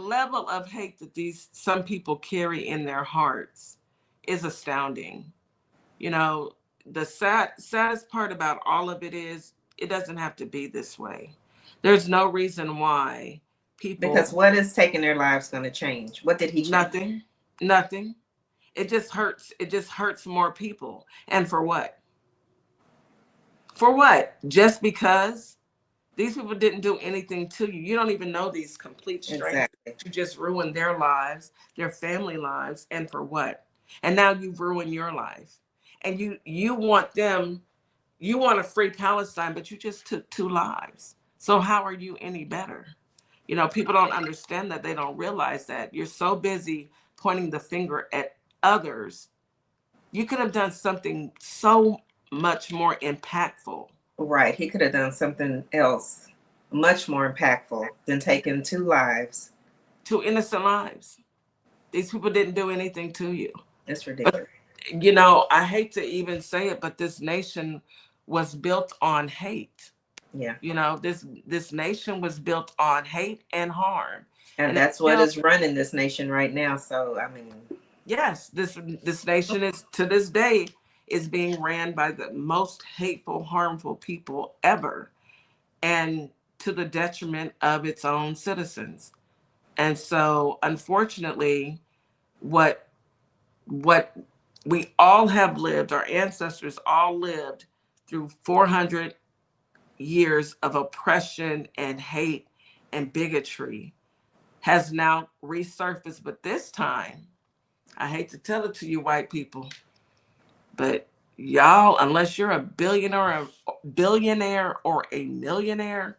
level of hate that some people carry in their hearts is astounding. You know, the saddest part about all of it is it doesn't have to be this way. There's no reason why Because people, what is taking their lives going to change? What did he change? nothing, nothing. It just hurts. It just hurts more people. And for what? For what? Just because these people didn't do anything to you. You don't even know these complete strangers. Exactly. You just ruined their lives, their family lives, and for what? And now you've ruined your life. And you want them, you want a free Palestine, but you just took two lives. So how are you any better? You know, people don't understand that. They don't realize that. You're so busy pointing the finger at others. You could have done something so much more impactful. Right. He could have done something else much more impactful than taking two lives. Two innocent lives. These people didn't do anything to you. It's But, ridiculous. you know, I hate to even say it, but this nation was built on hate. Yeah. You know, this nation was built on hate and harm. And And it's that's what still, is running this nation right now. So, I mean, yes, this nation is to this day is being ran by the most hateful, harmful people ever, and to the detriment of its own citizens. And so unfortunately, what what we all have lived, our ancestors all lived through 400 years of oppression and hate and bigotry has now resurfaced. But this time, I hate to tell it to you, white people, but y'all, unless you're a billionaire or a millionaire,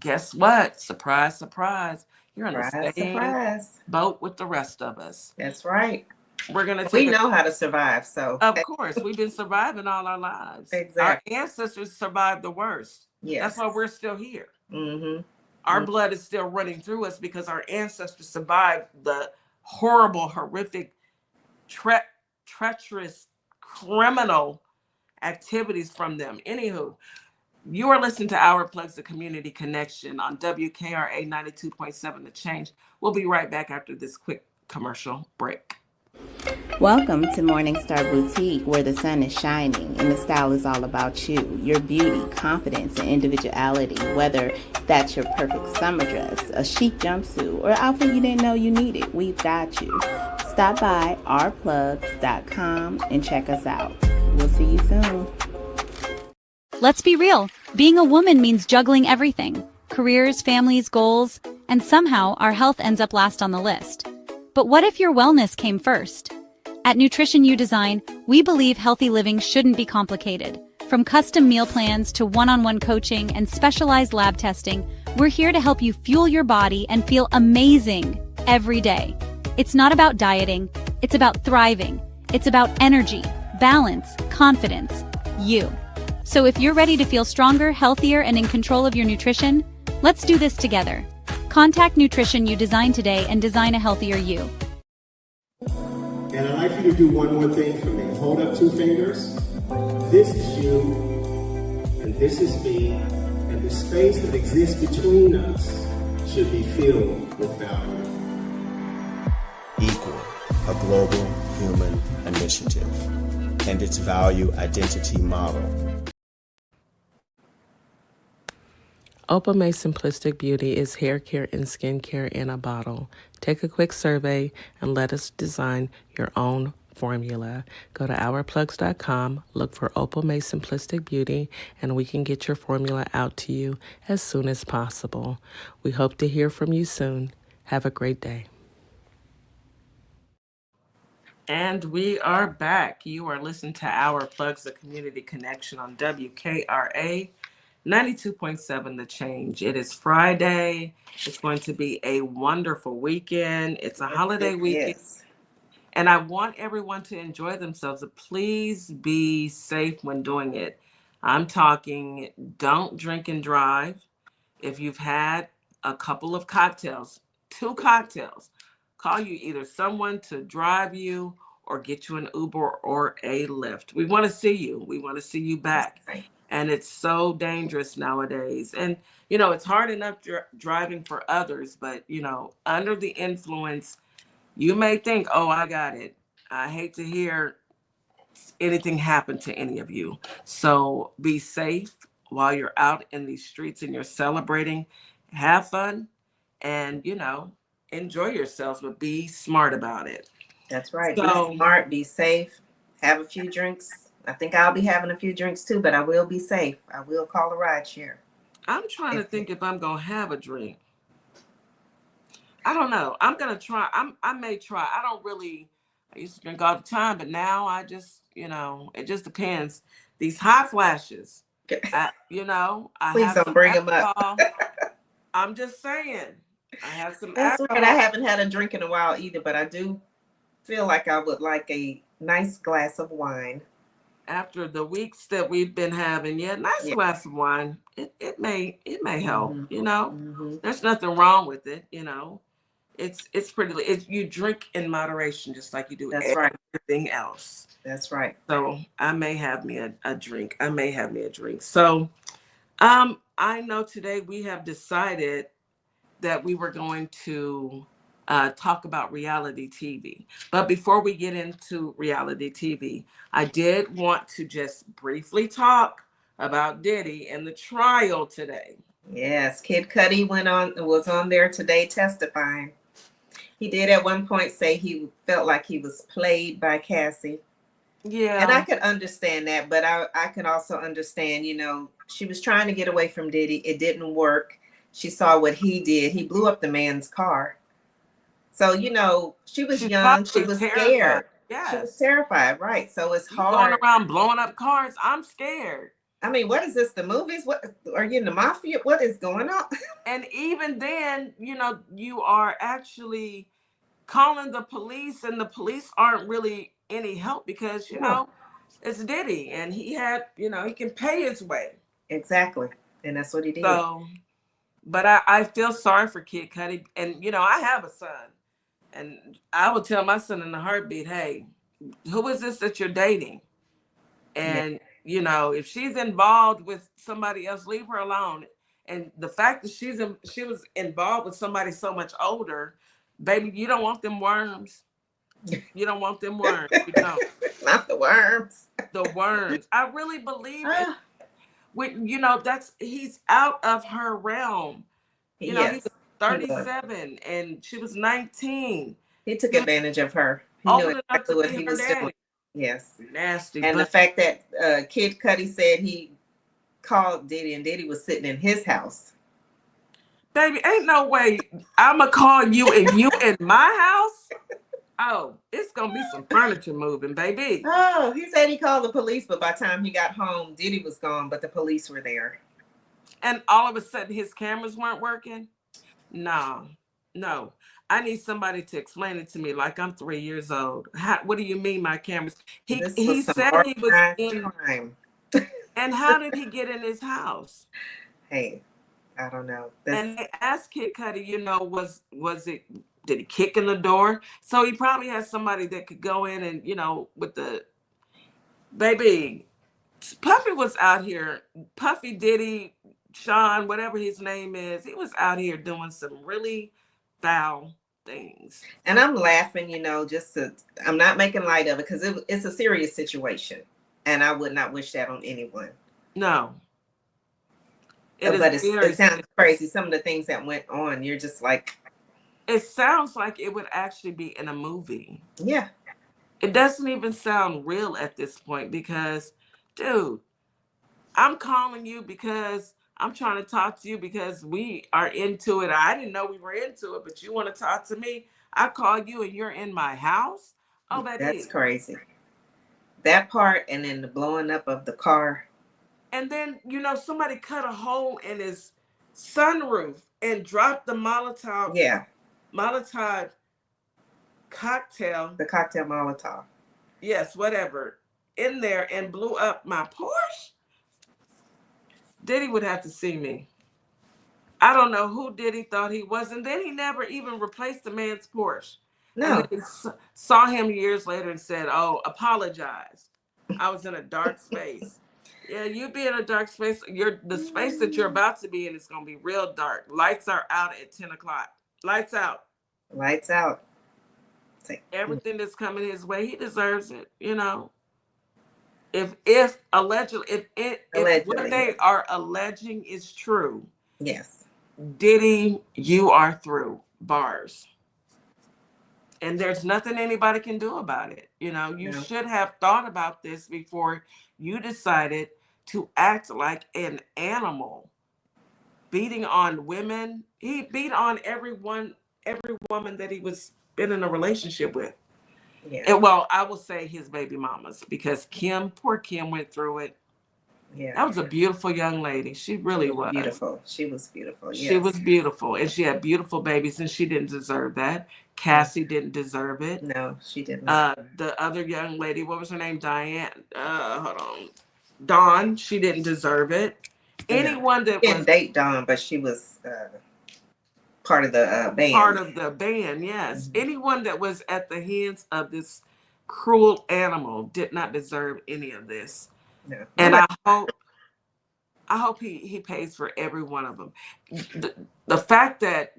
guess what? Surprise, surprise. You're on the surprise, same surprise. boat with the rest of us. That's right. We're going to We take a, know how to survive. So, of course, we've been surviving all our lives. Our exactly. ancestors survived the worst. That's Yes. why we're still here. Mm-hmm. Our blood is still running through us because our ancestors survived the horrible, horrific, tre- treacherous, criminal activities from them. Anywho, you are listening to Our Plugs, the Community Connection on WKRA 92.7 The Change. We'll be right back after this quick commercial break. Welcome to Morningstar Boutique, where the sun is shining and the style is all about you, your beauty, confidence, and individuality. Whether that's your perfect summer dress, a chic jumpsuit, or outfit you didn't know you needed, we've got you. Stop by ourplugs.com and check us out. We'll see you soon. Let's be real. Being a woman means juggling everything: careers, families, goals, and somehow our health ends up last on the list. But what if your wellness came first? At Nutrition You Design, we believe healthy living shouldn't be complicated. From custom meal plans to one-on-one coaching and specialized lab testing, we're here to help you fuel your body and feel amazing every day. It's not about dieting, it's about thriving. It's about energy, balance, confidence, you. So if you're ready to feel stronger, healthier, and in control of your nutrition, let's do this together. Contact Nutrition You Design today and design a healthier you. And I'd like for you to do one more thing for me. Hold up two fingers. This is you, and this is me, and the space that exists between us should be filled with value. Equal, a global human initiative, and its value identity model. Opal May Simplistic Beauty is hair care and skin care in a bottle. Take a quick survey and let us design your own formula. Go to ourplugs.com, look for Opal May Simplistic Beauty, and we can get your formula out to you as soon as possible. We hope to hear from you soon. Have a great day. And we are back. You are listening to Our Plugs, the Community Connection on WKRA 92.7 The Change. It is Friday. It's going to be a wonderful weekend. It's a holiday weekend. Yes. And I want everyone to enjoy themselves. Please be safe when doing it. I'm talking, don't drink and drive. If you've had a couple of cocktails, 2 cocktails, call you either someone to drive you or get you an Uber or a Lyft. We want to see you. We want to see you back. Right. And it's so dangerous nowadays. And, it's hard enough driving for others, but, under the influence, you may think, oh, I got it. I hate to hear anything happen to any of you. So be safe while you're out in these streets and you're celebrating. Have fun and, enjoy yourselves, but be smart about it. That's right. Be So smart, be safe, have a few drinks. I think I'll be having a few drinks too, but I will be safe. I will call a ride share. I'm trying to think if I'm going to have a drink. I don't know. I'm going to try. I may try. I used to drink all the time, but now I just, it just depends. These hot flashes, I Please have don't bring them up. alcohol. I'm just saying. I have some That's alcohol. right. I haven't had a drink in a while either, but I do feel like I would like a nice glass of wine. After the weeks that we've been having, nice glass of wine. It may help. There's nothing wrong with it. It's pretty. You drink in moderation, just like you do everything else. That's right. So I may have me a drink. So, I know today we have decided that we were going to talk about reality TV. But before we get into reality TV, I did want to just briefly talk about Diddy and the trial today. Yes, Kid Cudi was on there today testifying. He did at one point say he felt like he was played by Cassie. Yeah. And I could understand that, but I could also understand, she was trying to get away from Diddy. It didn't work. She saw what he did. He blew up the man's car. So, she was young. She was scared. Yes. She was terrified, right? So it's hard. Going around blowing up cars. I'm scared. I mean, what is this? The movies? What are you in the mafia? What is going on? And even then, you are actually calling the police, and the police aren't really any help because it's Diddy, and he had he can pay his way. Exactly, and that's what he did. So, but I feel sorry for Kid Cudi, and I have a son, and I would tell my son in a heartbeat, hey, who is this that you're dating? And if she's involved with somebody else, leave her alone. And the fact that she was involved with somebody so much older, baby, you don't want them worms. You don't want them worms. You don't. Not the worms. The worms. I really believe it. He's out of her realm. He was 37 and she was 19. He took advantage of her. He Old knew enough exactly to what be he her was daddy. doing. Yes. Nasty. And the fact that Kid Cudi said he called Diddy and Diddy was sitting in his house. Baby, ain't no way I'ma call you and you in my house. Oh, it's gonna be some furniture moving, baby. Oh, he said he called the police, but by the time he got home, Diddy was gone, but the police were there. And all of a sudden his cameras weren't working? No. I need somebody to explain it to me like I'm 3 years old. What do you mean my cameras? He said he was in time. And how did he get in his house? Hey, I don't know. And they asked Kid Cudi, did he kick in the door? So he probably has somebody that could go in and, with the baby. Puffy was out here. Puffy, Diddy, Sean, whatever his name is, he was out here doing some really foul things. And I'm laughing, I'm not making light of it because it's a serious situation. And I would not wish that on anyone. No. It sounds crazy. Some of the things that went on, you're just like. It sounds like it would actually be in a movie. Yeah. It doesn't even sound real at this point because, dude, I'm calling you because I'm trying to talk to you because we are into it. I didn't know we were into it, but you want to talk to me? I call you and you're in my house? Oh, baby. That's crazy. That part and then the blowing up of the car. And then, somebody cut a hole in his sunroof and dropped the Molotov. Yeah. Molotov cocktail. The cocktail Molotov. Yes, whatever. In there and blew up my Porsche. Diddy would have to see me. I don't know who Diddy thought he was. And then he never even replaced the man's Porsche. No. And then saw him years later and said, oh, apologize. I was in a dark space. Yeah, you be in a dark space. The space that you're about to be in is gonna be real dark. Lights are out at 10 o'clock. Lights out. Lights out. It's like, Everything that's coming his way, he deserves it. You know, if allegedly, if what allegedly. they are alleging is true, Yes. Diddy, you are through. Bars. And there's nothing anybody can do about it. You know, you No. should have thought about this before you decided to act like an animal, beating on women. He beat on every woman that he was been in a relationship with. Yeah. And well, I will say his baby mamas, because poor Kim went through it. Yeah. That was a beautiful young lady. She really was. Beautiful. She was beautiful. She Yes. was beautiful, and she had beautiful babies, and she didn't deserve that. Cassie didn't deserve it. No, she did not. The other young lady, what was her name? Diane. Hold on. Dawn. She didn't deserve it. No. Anyone She that didn't was date Dawn, but she was part of the part band. of the band, yes. Mhm. Anyone that was at the hands of this cruel animal did not deserve any of this. No. And Nobody. I hope he pays for every one of them. The fact that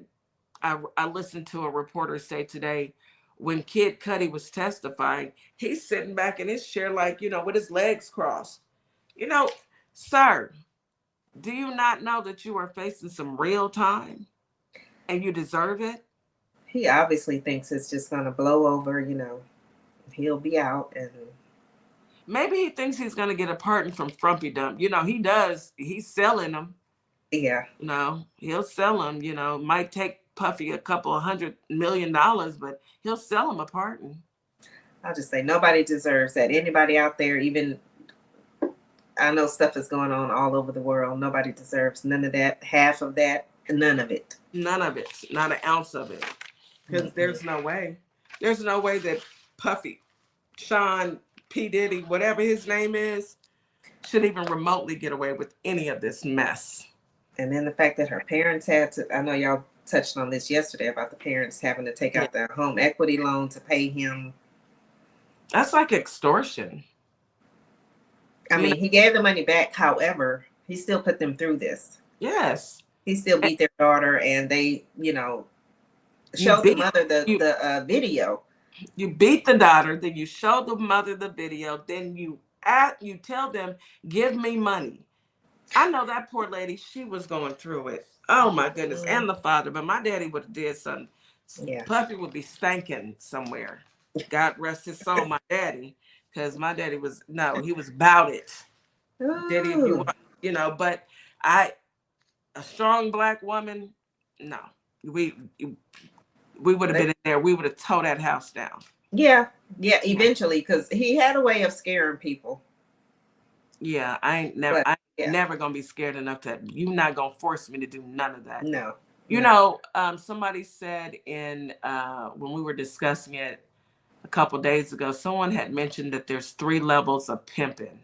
I listened to a reporter say today, when Kid Cudi was testifying, he's sitting back in his chair, like, you know, with his legs crossed. You know, sir, do you not know that you are facing some real time and you deserve it? He obviously thinks it's just gonna blow over. He'll be out, and Maybe he thinks he's going to get a pardon from Frumpy Dump. You know, he does. He's selling them. yeah, You know, he'll sell them. You know, might take Puffy a couple of $100 million, but he'll sell him a pardon. I'll just say nobody deserves that. Anybody out there, even I know stuff is going on all over the world. Nobody deserves none of that, half of that, none of it. None of it. Not an ounce of it. Because there's no way. There's no way that Puffy, Sean, P. Diddy, whatever his name is, should even remotely get away with any of this mess. And then the fact that her parents had to, I know y'all touched on this yesterday about the parents having to take out their home equity loan to pay him. That's like extortion. I mean, he gave the money back. However, he still put them through this. Yes. He still beat their daughter, and they, showed the mother the video. You beat the daughter, then you show the mother the video, then you tell them, give me money. I know that poor lady, she was going through it. Oh my goodness. And the father, but my daddy would have did something. Yeah. Puffy would be stanking somewhere. God rest his soul, my daddy, because my daddy he was about it. Daddy, if you want, but a strong black woman, no. We would have been in there. We would have tore that house down. Yeah, eventually, because he had a way of scaring people. Yeah, I'm never gonna be scared enough that you're not gonna force me to do none of that. No. Somebody said when we were discussing it a couple days ago, someone had mentioned that there's 3 levels of pimping.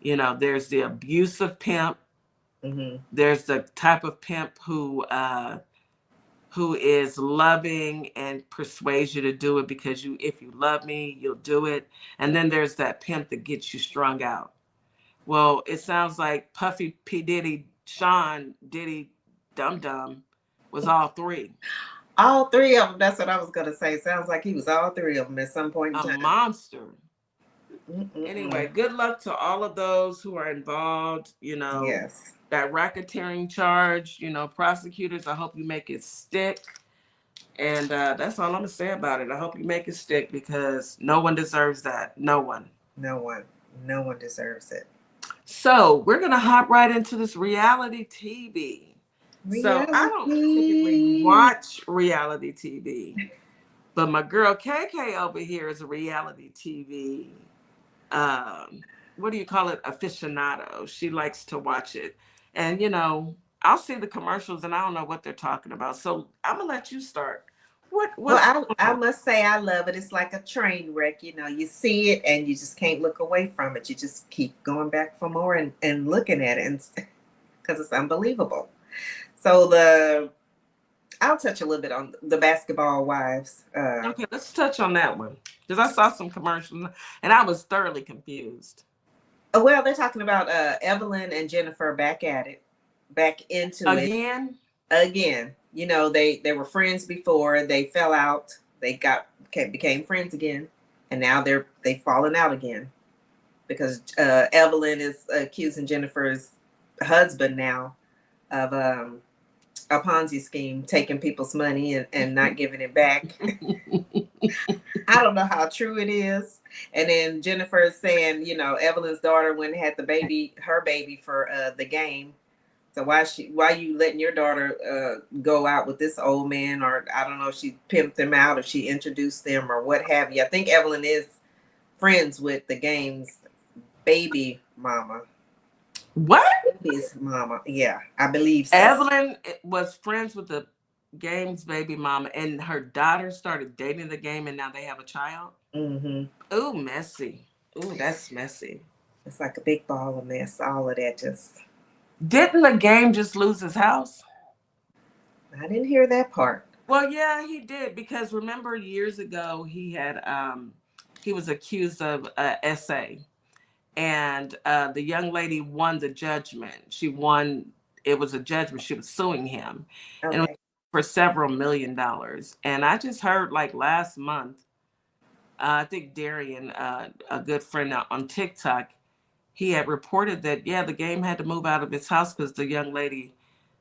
There's the abusive pimp. Mm-hmm. There's the type of pimp who is loving and persuades you to do it because if you love me, you'll do it. And then there's that pimp that gets you strung out. Well, it sounds like Puffy, P. Diddy, Sean, Diddy, Dum Dum was all 3. All 3 of them. That's what I was going to say. Sounds like he was all 3 of them at some point in time. A monster. Mm-mm-mm. Anyway, good luck to all of those who are involved. Yes. That racketeering charge, prosecutors, I hope you make it stick. And that's all I'm going to say about it. I hope you make it stick because no one deserves that. No one. No one. No one deserves it. So we're going to hop right into this reality TV. So I don't typically watch reality TV, but my girl KK over here is a reality TV, what do you call it? Aficionado. She likes to watch it. And, I'll see the commercials and I don't know what they're talking about. So I'm going to let you start. I must say I love it. It's like a train wreck. You see it and you just can't look away from it. You just keep going back for more and looking at it because it's unbelievable. So I'll touch a little bit on the Basketball Wives. Okay, let's touch on that one because I saw some commercials and I was thoroughly confused. Well, they're talking about Evelyn and Jennifer back at it, back into it Again? again. You know, they were friends before. They fell out. They became friends again, and now they've fallen out again because Evelyn is accusing Jennifer's husband now of a Ponzi scheme, taking people's money and not giving it back. I don't know how true it is. And then Jennifer is saying, you know, Evelyn's daughter went and had her baby for the game. So why you letting your daughter go out with this old man? Or I don't know if she pimped them out or she introduced them or what have you. I think Evelyn is friends with the game's baby mama. What? His mama. Yeah, I believe so. Evelyn was friends with the game's baby mama, and her daughter started dating the game, and now they have a child. Mm-hmm. Ooh, messy. Ooh, that's messy. It's like a big ball of mess. All of that just. Didn't the game just lose his house? I didn't hear that part. Well, yeah, he did, because remember years ago he had he was accused of essay, and the young lady won the judgment. She won. It was a judgment. She was suing him, and it was Okay. for several $1 million. And I just heard like last month, I think Darian, a good friend on TikTok, he had reported that, yeah, the game had to move out of his house because the young lady,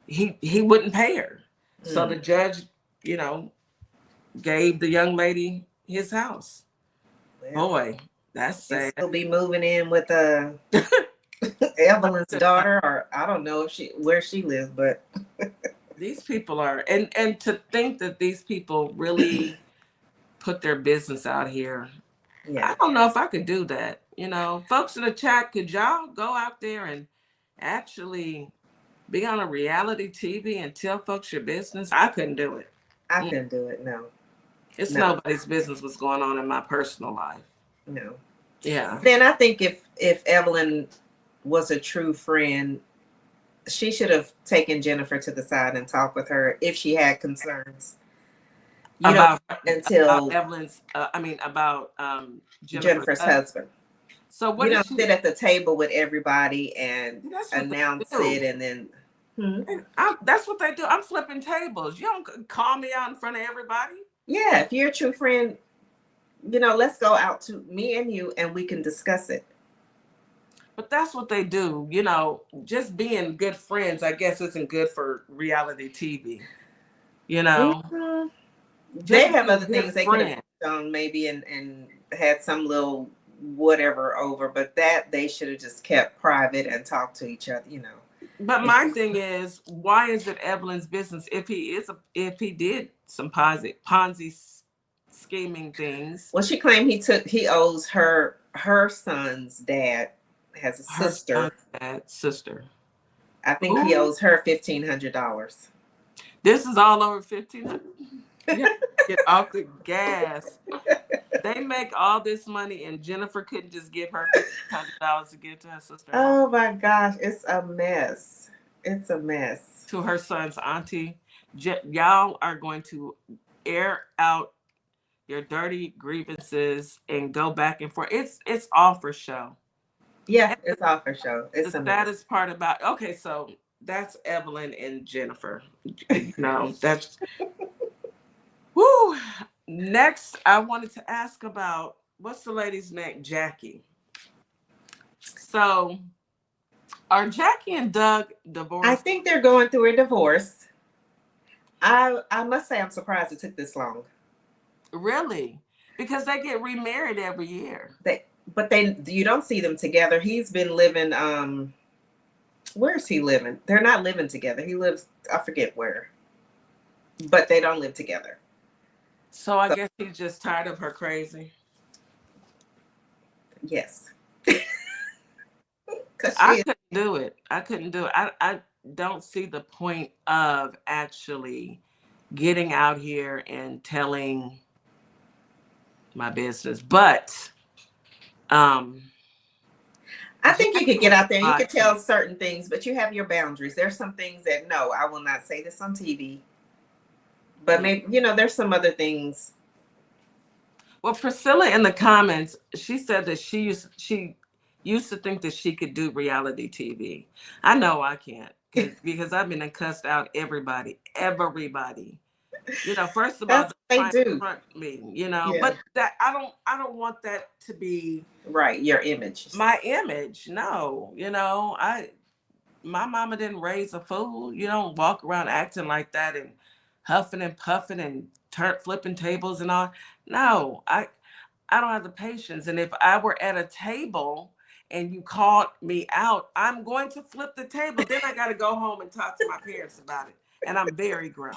he wouldn't pay her. So the judge, you know, gave the young lady his house. Well, Boy, that's sad. he'll be moving in with Evelyn's daughter, or I don't know where she lives, but These people are, and to think that these people really put their business out here. yeah. I don't know if I could do that. You know, folks in the chat, could y'all go out there and actually be on a reality TV and tell folks your business? I couldn't do it. I couldn't do it. No. It's No. nobody's business what's going on in my personal life. No. Yeah. Then I think if Evelyn was a true friend, she should have taken Jennifer to the side and talked with her if she had concerns. You About until Evelyn's, about Jennifer's husband. So what You did don't she? sit at the table with everybody and That's what they announce do. it, and then That's what they do. I'm flipping tables. You don't call me out in front of everybody. yeah, if you're a true friend, you know, let's go out to me and you and we can discuss it. But that's what they do. You know, just being good friends, I guess, isn't good for reality TV. You know, Mhm. Just They have be a other good things they could have friend. done maybe and had some little whatever over, but that they should have just kept private and talked to each other, you know. But my thing is, why is it Evelyn's business if he did some Ponzi scheming things? Well, she claimed he owes her son's dad has a Her sister. sister. I think he owes her $1,500. This is all over 1,500. Get off the gas. They make all this money, and Jennifer couldn't just give her $1,500 to give to her sister. Oh my gosh, it's a mess. It's a mess. To her son's auntie. Y'all are going to air out your dirty grievances and go back and forth. It's all for show. Yeah, it's all for show. It's The a mess. saddest part about, okay, so that's Evelyn and Jennifer. No, that's woo. Next, I wanted to ask about, what's the lady's name? Jackie. So, are Jackie and Doug divorced? I think they're going through a divorce. I must say I'm surprised it took this long. Really? Because they get remarried every year. But you don't see them together. He's been living where's he living? They're not living together. He lives, I forget where. But they don't live together. So I guess he's just tired of her crazy. Yes. I couldn't do it. I don't see the point of actually getting out here and telling my business. But I think you could get out there and you could tell certain things, but you have your boundaries. There's some things that, no, I will not say this on TV. But maybe, you know, there's some other things. Well, Priscilla in the comments, she said that she used to think that she could do reality TV. I know I can't because I've been cussed out everybody. First of all, That's don't what they try and do. front me, Yeah. but that I don't want that to be Right. Your image. my image. No, my mama didn't raise a fool. You don't walk around acting like that and huffing and puffing and flipping tables and all. No, I don't have the patience. And if I were at a table and you called me out, I'm going to flip the table. Then I got to go home and talk to my parents about it. And I'm very grown.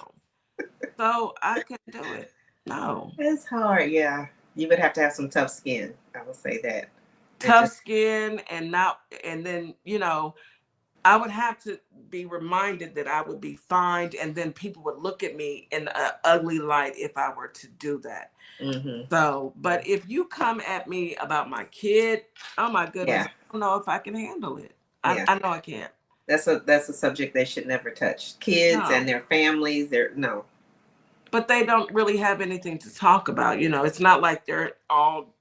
So I couldn't do it. No. It's hard. Yeah. You would have to have some tough skin. I will say that. Tough skin and then, I would have to be reminded that I would be fined, and then people would look at me in an ugly light if I were to do that. Mm-hmm. So, but if you come at me about my kid, oh my goodness, Yeah. I don't know if I can handle it. Yeah. I know I can't. That's a subject they should never touch. Kids No. and their families, no. But they don't really have anything to talk about. It's not like they're all,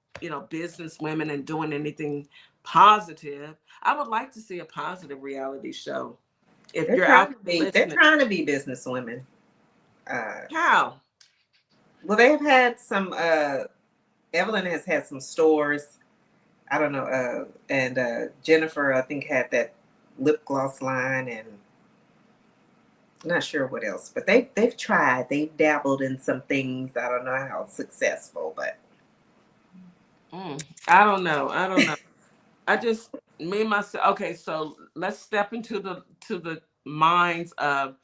business women and doing anything positive. I would like to see a positive reality show. If you're out They're listening, trying to be business women. how? Well, they've had some. Evelyn has had some stores. I don't know. And Jennifer, I think, had that lip gloss line, and I'm not sure what else. But they've tried. They've dabbled in some things. I don't know how successful, but I don't know. I just me myself. Okay, so let's step into the minds of,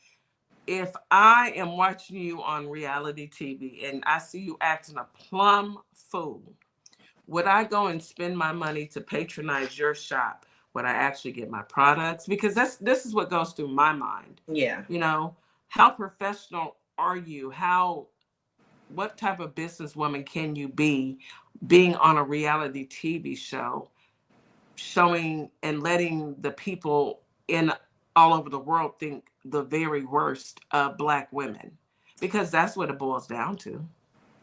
if I am watching you on reality TV and I see you acting a plumb fool, would I go and spend my money to patronize your shop? Would I actually get my products? Because this is what goes through my mind. yeah, How professional are you? What type of businesswoman can you be being on a reality TV show, showing and letting the people in all over the world think the very worst of Black women? Because that's what it boils down to.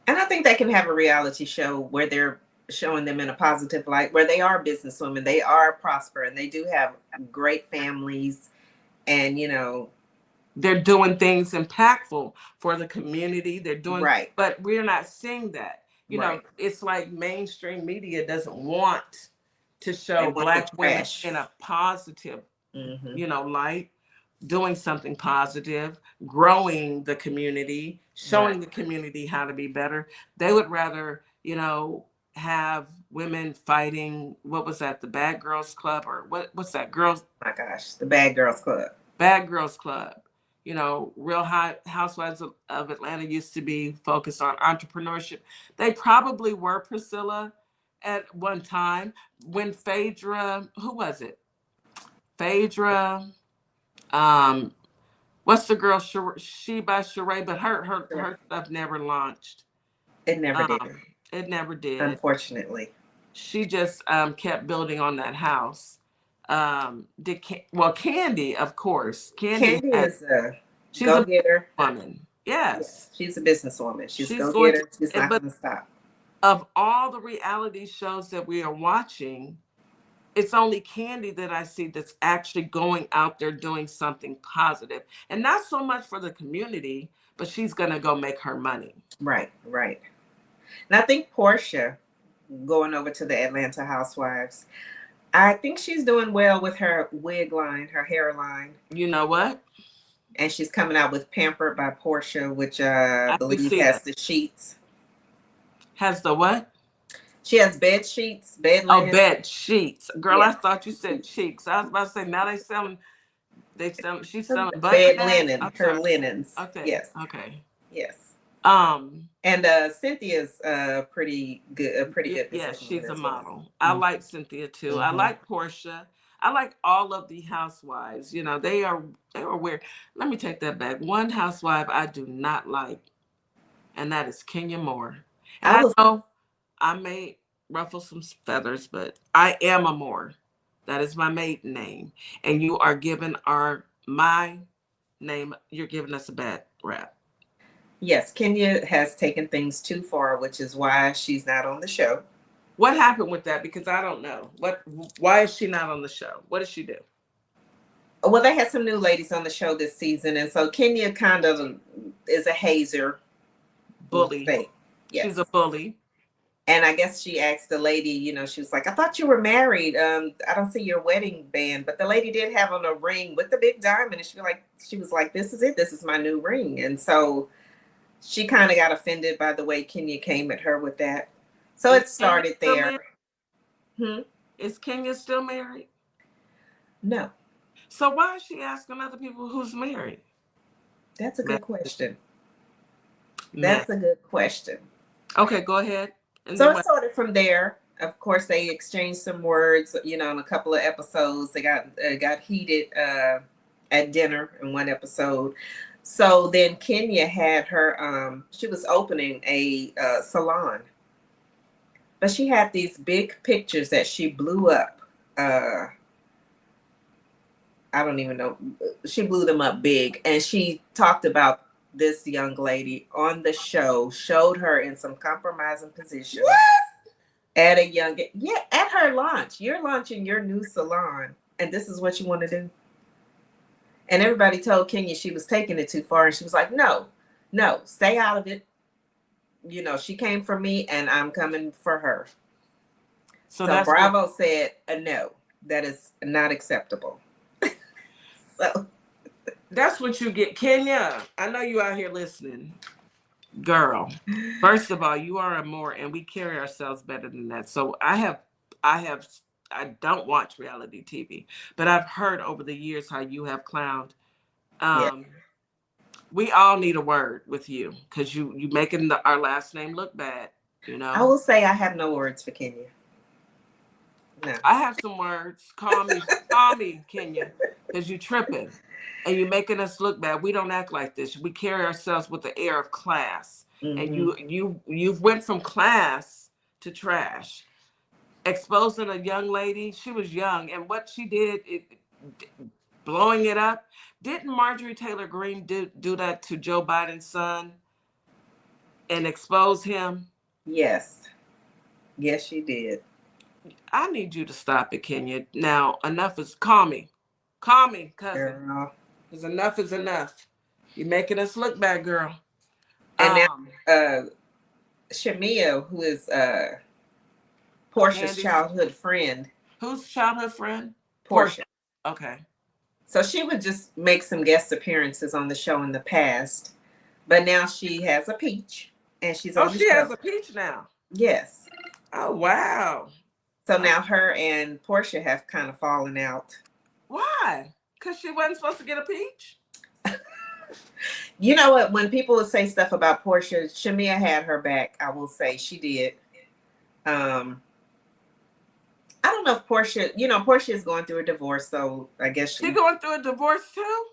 and I think they can have a reality show where they're showing them in a positive light, where they are businesswomen, they are prosper, and they do have great families, and They're doing things impactful for the community. They're doing, right, but we're not seeing that. right. It's like mainstream media doesn't want to They show want the Black women trash. in a positive, Mm-hmm. light, doing something positive, growing the community, showing Right. the community how to be better. They would rather, have women fighting. What was that? The Bad Girls Club, or what's that? My gosh, the Bad Girls Club. Bad Girls Club. Real Housewives of Atlanta used to be focused on entrepreneurship. They probably were, Priscilla, at one time when Phaedra, who was it? Phaedra, what's the girl? She by Sheree, but her stuff never launched. It never did, It never did. unfortunately. She just kept building on that house. Candy, of course. Candy is she's go-getter. a woman. Yes. She's a businesswoman. She's a She's go-getter. She's not but going to stop. of all the reality shows that we are watching, it's only Candy that I see that's actually going out there doing something positive. And not so much for the community, but she's going to go make her money. Right, right. And I think Portia, going over to the Atlanta Housewives, I think she's doing well with her wig line, her hairline. You know what? And she's coming out with Pampered by Portia, which I believe has the sheets. Has the what? She has bed sheets, bed linens. Oh, bed sheets. Girl, Yeah. I thought you said cheeks. I was about to say, now she's selling bed butt linen, pads? her linens. Okay. Yes. Okay. Yes. And Cynthia's pretty good, yeah, she's a model. Well. I like Cynthia too. I like Portia. I like all of the housewives. They are weird. Let me take that back. One housewife I do not like, and that is Kenya Moore. And I know I may ruffle some feathers, but I am a Moore. That is my maiden name. And you are giving my name, you're giving us a bad rap. Yes, Kenya has taken things too far, which is why she's not on the show. What happened with that? Because I don't know. Why is she not on the show? What does she do? Well, they had some new ladies on the show this season, and so Kenya kind of is a hazer. Bully. Yes. She's a bully. And I guess she asked the lady, you know, she was like, I thought you were married. I don't see your wedding band. But the lady did have on a ring with the big diamond. And she was like, this is it. This is my new ring. And so she kind of got offended by the way Kenya came at her with that. So it started there. Is Kenya still married? No. So why is she asking other people who's married? That's a good question. That's a good question. Okay, go ahead. And so it started from there. Of course, they exchanged some words, you know, in a couple of episodes. They got heated at dinner in one episode. So then Kenya had her, she was opening a salon. But she had these big pictures that she blew up. I don't even know. She blew them up big. And she talked about this young lady on the show, showed her in some compromising positions. What? At her launch. You're launching your new salon, and this is what you want to do. And everybody told Kenya she was taking it too far, and she was like, no, stay out of it. You know, she came for me, and I'm coming for her. So Bravo said, no, that is not acceptable. So that's what you get. Kenya, I know you out here listening. Girl, first of all, you are a Moore, and we carry ourselves better than that. So I don't watch reality TV, but I've heard over the years how you have clowned. We all need a word with you because you making our last name look bad. You know. I will say I have no words for Kenya. No. I have some words. Call me, Kenya, because you tripping. And you're making us look bad. We don't act like this. We carry ourselves with the air of class. Mm-hmm. And you've went from class to trash. Exposing a young lady. She was young. And what she did, blowing it up. Didn't Marjorie Taylor Greene do that to Joe Biden's son? And expose him? Yes. Yes, she did. I need you to stop it, Kenya. Now, enough is... Call me, cousin. Girl. Because enough is enough. You're making us look bad, girl. And now, Shamia, who is Portia's childhood friend. Whose childhood friend? Portia. Okay. So she would just make some guest appearances on the show in the past. But now she has a peach. And she's on the show. She has a peach now? Yes. Oh, wow. So now her and Portia have kind of fallen out. Why? Because she wasn't supposed to get a peach? You know what? When people would say stuff about Portia, Shamia had her back. I will say she did. I don't know if Portia is going through a divorce, so I guess she's going through a divorce too?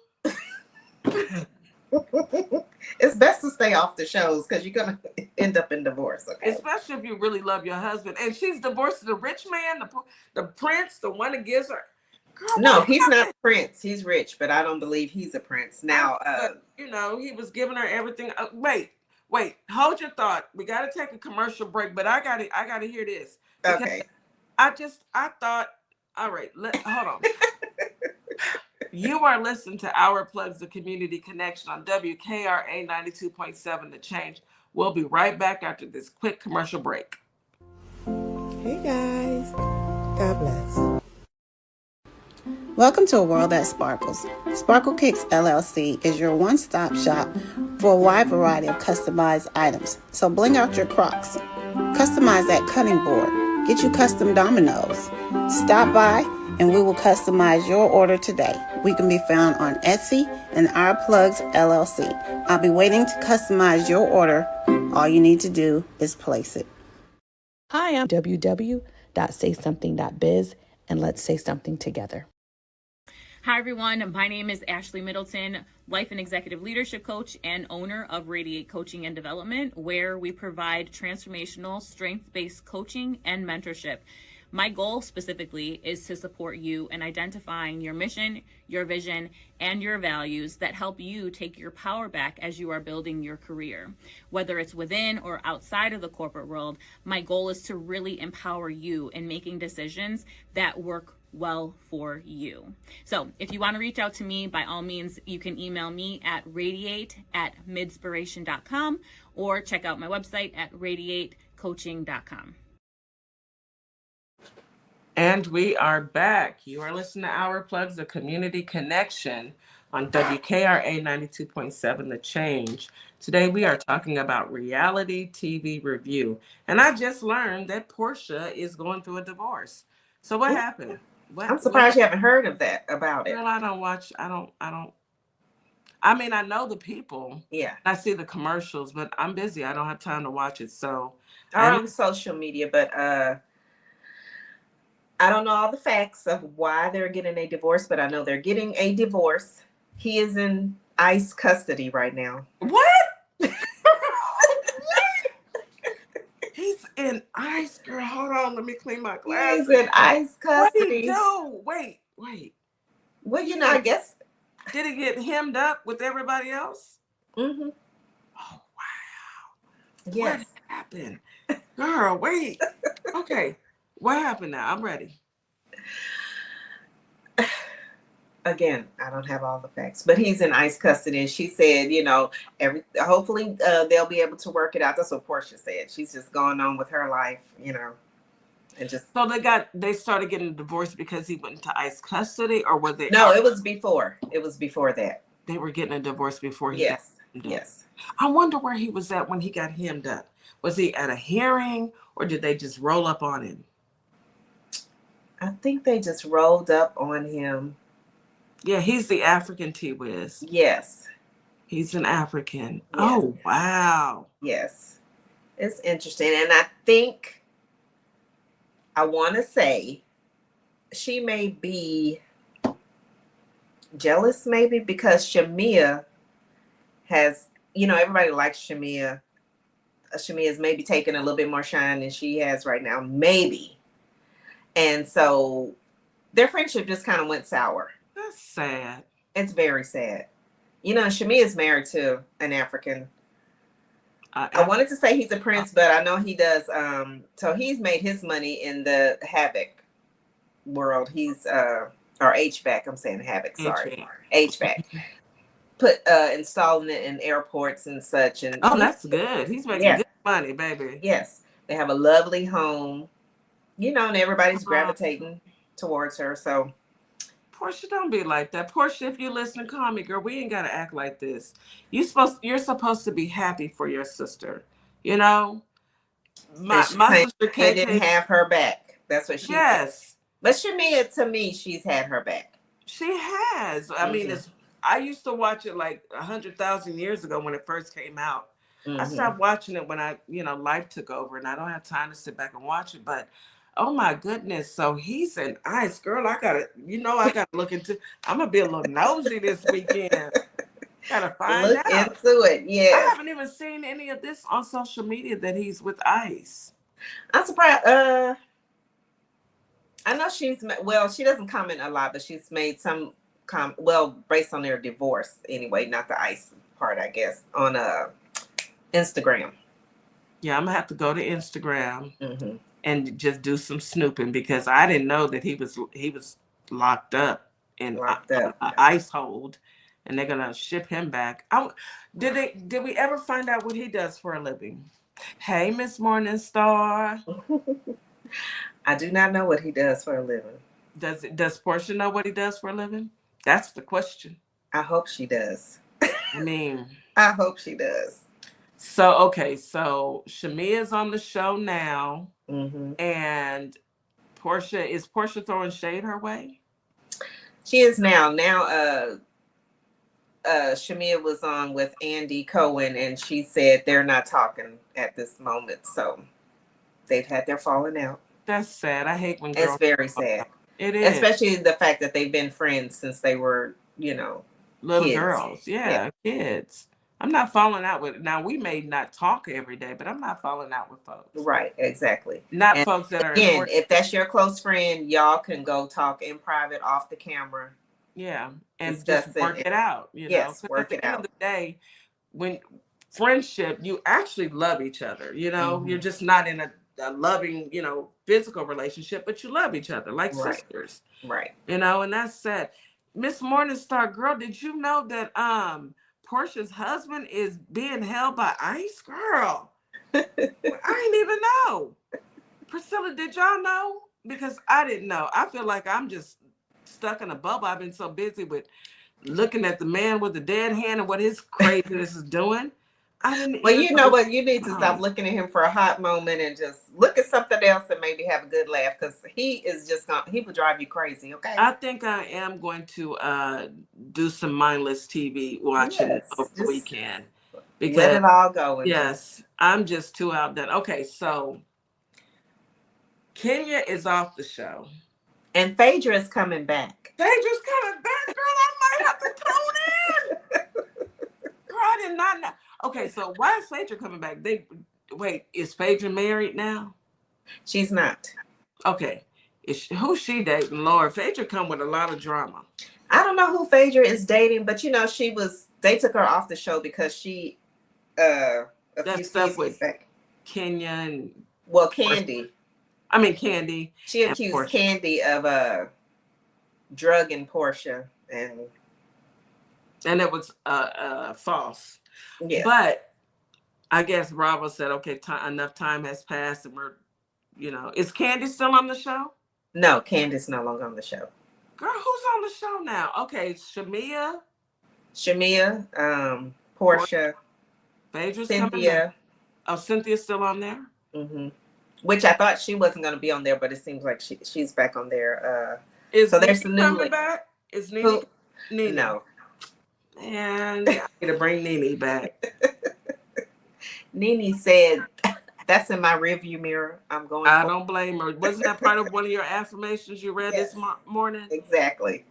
It's best to stay off the shows because you're going to end up in divorce. Okay? Especially if you really love your husband. And she's divorced the rich man, the prince, the one that gives her. Girl, no, he's not a prince. He's rich, but I don't believe he's a prince. Now, he was giving her everything. Wait, hold your thought. We got to take a commercial break, but I got to hear this. Okay. I thought, all right, hold on. You are listening to Our Plugs, the Community Connection on WKRA 92.7 The Change. We'll be right back after this quick commercial break. Hey guys, God bless. Welcome to a world that sparkles. Sparkle Cakes LLC is your one-stop shop for a wide variety of customized items. So bling out your Crocs, customize that cutting board, get you custom dominoes. Stop by and we will customize your order today. We can be found on Etsy and Our Plugs LLC. I'll be waiting to customize your order. All you need to do is place it. Hi, I'm www.saysomething.biz and let's say something together. Hi, everyone. My name is Ashley Middleton, life and executive leadership coach and owner of Radiate Coaching and Development, where we provide transformational, strength-based coaching and mentorship. My goal specifically is to support you in identifying your mission, your vision, and your values that help you take your power back as you are building your career. Whether it's within or outside of the corporate world, my goal is to really empower you in making decisions that work well for you. So if you want to reach out to me, by all means, you can email me at radiate@midspiration.com or check out my website at radiatecoaching.com. And we are back. You are listening to Our Plugs, the community connection on WKRA 92.7 The Change. Today we are talking about reality TV review. And I just learned that Portia is going through a divorce. So what happened? I'm surprised you haven't heard of that about it. Well, I don't watch. I mean, I know the people. Yeah. I see the commercials, but I'm busy. I don't have time to watch it. So Or on social media, but I don't know all the facts of why they're getting a divorce, but I know they're getting a divorce. He is in ICE custody right now. What? He's in ICE, girl. Hold on, let me clean my glasses. He's in ICE custody. Wait. Well, you know, I guess. Did he get hemmed up with everybody else? Mm-hmm. Oh, wow. Yes. What happened? Girl, wait. Okay. What happened now? I'm ready. Again, I don't have all the facts, but he's in ICE custody. And she said, you know, hopefully they'll be able to work it out. That's what Portia said. She's just going on with her life, you know, and just. So they started getting divorced because he went into ICE custody, or was it? No, it was before. It was before that. They were getting a divorce before he. Yes. Got hemmed up. Yes. I wonder where he was at when he got hemmed up. Was he at a hearing, or did they just roll up on him? I think they just rolled up on him. Yeah, he's the African T-Wiz. Yes. He's an African. Yes. Oh, wow. Yes. It's interesting. And I want to say she may be jealous, maybe, because Shamia has, you know, everybody likes Shamia. Shamia's maybe taking a little bit more shine than she has right now. Maybe. And so their friendship just kind of went sour. That's sad. It's very sad. You know, Shamia is married to an African. I wanted to say he's a prince, but I know he does. So he's made his money in the havoc world. He's or HVAC. I'm saying havoc. Sorry, HVAC. Installing it in airports and such. And that's good. He's making good money, baby. Yes, they have a lovely home. You know, and everybody's gravitating towards her. So. Portia, don't be like that. Portia, if you listen, call me, girl. We ain't gotta act like this. You're supposed to be happy for your sister. You know, my sister KK didn't have her back. That's what she said. But Shamia, to me, she's had her back. She has. I mean, I used to watch it like 100,000 years ago when it first came out. I stopped watching it when life took over, and I don't have time to sit back and watch it. But oh my goodness. So he's an ICE, girl. I gotta look into. I'm gonna be a little nosy this weekend. Gotta find out. Into it. Yeah. I haven't even seen any of this on social media that he's with ICE. I'm surprised. I know she doesn't comment a lot, but she's made some based on their divorce anyway, not the ICE part, I guess, on Instagram. Yeah, I'm gonna have to go to Instagram. And just do some snooping, because I didn't know that he was locked up in an ICE hold, and they're gonna ship him back. Did we ever find out what he does for a living? Hey, Miss Morningstar. I do not know what he does for a living. Does Portia know what he does for a living? That's the question. I hope she does. I mean, I hope she does. So Shamia's on the show now. And is Portia throwing shade her way? She is now. Shamia was on with Andy Cohen, and she said they're not talking at this moment. So they've had their falling out. That's sad. I hate when girls. It's very sad. It is. Especially the fact that they've been friends since they were, little kids. Girls. Yeah, kids. I'm not falling out with. Now we may not talk every day, but I'm not falling out with folks. Right, exactly. Not And folks that are again, important. if that's your close friend, y'all can go talk in private off the camera. Yeah, and Discuss just it work and- it out. You know, Yes, because at work the it end of out. the day, when friendship, you actually love each other. You know, Mhm. you're just not in a loving, physical relationship, but you love each other like Right. sisters. Right. And that's sad. Miss Morningstar, girl, did you know that Portia's husband is being held by ICE? Girl, I didn't even know. Priscilla, did y'all know? Because I didn't know. I feel like I'm just stuck in a bubble. I've been so busy with looking at the man with the dead hand and what his craziness is doing. I didn't Well, even you know know. what? You need to stop looking at him for a hot moment and just look at something else and maybe have a good laugh, because he is just gonna, he will drive you crazy. Okay. I think I am going to do some mindless TV watching Yes, over the just weekend let because it all go and just yes, I'm just too outdone. Okay, so Kenya is off the show. and Phaedra is coming back. Phaedra's coming back, girl. I might have to tune in. Girl, I did not know. Okay, so why is Phaedra coming back? Is Phaedra married now? She's not. Okay. Who's she dating? Lord, Phaedra come with a lot of drama. I don't know who Phaedra is dating, but they took her off the show because she a That few stuff seasons with back. Kenya and Candy. Candy. She and accused Portia. Candy of drugging Portia, and it was false. yes. But I guess Bravo said, okay, enough time has passed, and is Candy still on the show? No, Candy's no longer on the show. Girl, who's on the show now? Okay, Shamia, Portia, Phaedra's coming Cynthia. back. Oh, Cynthia's still on there? Mm-hmm. Which I thought she wasn't going to be on there, but it seems like she's back on there. So there's Nene the new coming back? Is Nene? No. And I need to bring Nene back. Nene said, "That's in my rearview mirror. I'm going." I don't blame her. Wasn't that part of one of your affirmations you read Yes. this morning? Exactly.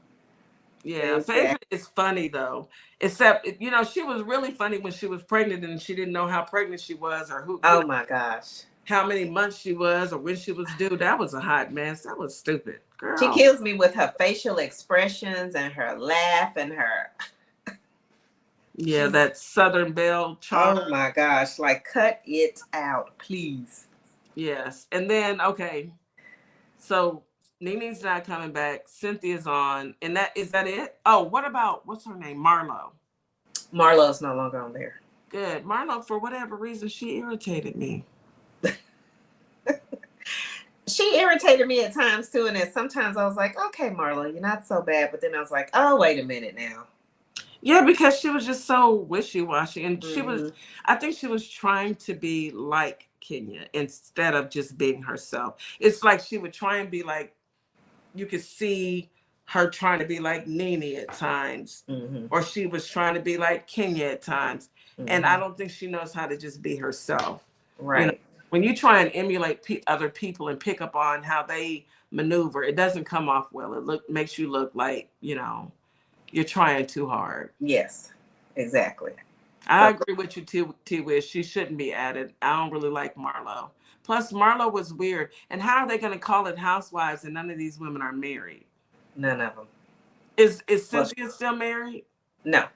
Yeah, Phaedra is funny though. Except, she was really funny when she was pregnant and she didn't know how pregnant she was or who. Oh my gosh. How many months she was or when she was due. That was a hot mess. That was stupid, girl. She kills me with her facial expressions and her laugh and her. Yeah, that Southern Belle charm. Oh my gosh! Like, cut it out, please. Yes, and then okay, so Nene's not coming back. Cynthia's on, and is that it? Oh, what's her name? Marlo. Marlo's no longer on there. Good. Marlo, for whatever reason, she irritated me. She irritated me at times too, and then sometimes I was like, okay, Marlo, you're not so bad. But then I was like, oh, wait a minute now. Yeah, because she was just so wishy-washy, and I think she was trying to be like Kenya instead of just being herself. It's like she would try and be like, you could see her trying to be like Nene at times, or she was trying to be like Kenya at times. And I don't think she knows how to just be herself. Right. When you try and emulate other people and pick up on how they maneuver, it doesn't come off well. It makes you look like, you're trying too hard. Yes, exactly. I agree with you, T-Wish. She shouldn't be added. I don't really like Marlo. Plus, Marlo was weird. And how are they going to call it Housewives and none of these women are married? None of them. Is Cynthia still married? No.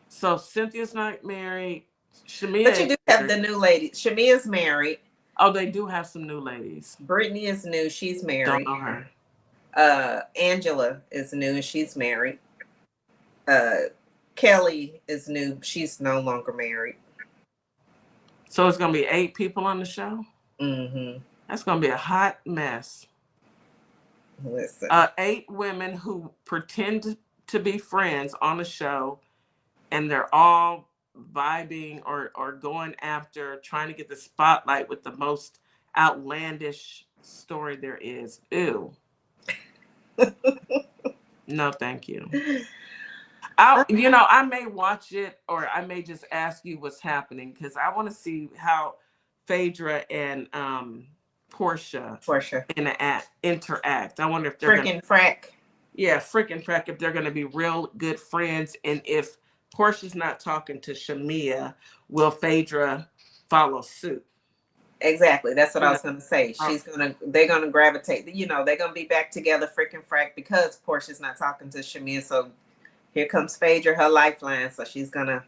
So Cynthia's not married. Shamia. But you do have the new lady. Shamia's married. Oh, they do have some new ladies. Brittany is new. She's married. Don't know her. Angela is new and she's married. Kelly is new. She's no longer married. So it's going to be 8 people on the show? Mm-hmm. That's going to be a hot mess. Listen. 8 women who pretend to be friends on the show, and they're all vibing or going after, trying to get the spotlight with the most outlandish story there is. Ew. No, thank you. I may watch it, or I may just ask you what's happening, because I want to see how Phaedra and Portia interact. I wonder if they're frickin' frack. Yeah, frickin' frack. If they're going to be real good friends, and if Portia's not talking to Shamia, will Phaedra follow suit? Exactly. That's what You I know, was gonna say. They're gonna gravitate. You know, they're gonna be back together, freaking frack, because Portia's not talking to Shamia. So here comes Phaedra, her lifeline. So she's gonna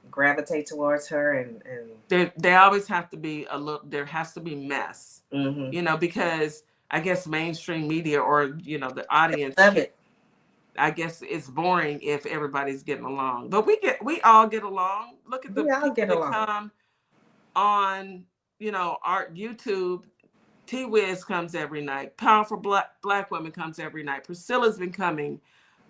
gravitate towards her, and they always have to be a little. There has to be mess. mm-hmm. You know, because I guess mainstream media or the audience Love it. I guess it's boring if everybody's getting along, but we all get along. Look at the We all people get that along. come on, our YouTube. T Wiz comes every night. Powerful black women comes every night. Priscilla's been coming.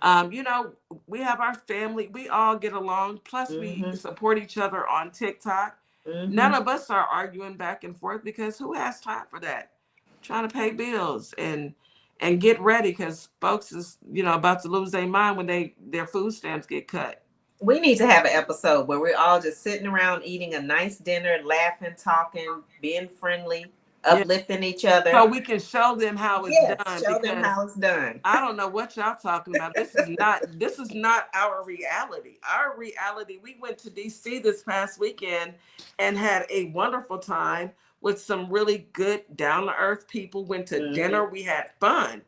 We have our family. We all get along. Plus, we Mm-hmm. support each other on TikTok. Mm-hmm. None of us are arguing back and forth because who has time for that? Trying to pay bills and get ready because folks is about to lose their mind when their food stamps get cut. We need to have an episode where we're all just sitting around eating a nice dinner, laughing, talking, being friendly, uplifting each other. So we can show them how it's done. Show them how it's done. I don't know what y'all talking about. This is not our reality. Our reality, we went to DC this past weekend and had a wonderful time with some really good down-to-earth people. Went to dinner. We had fun.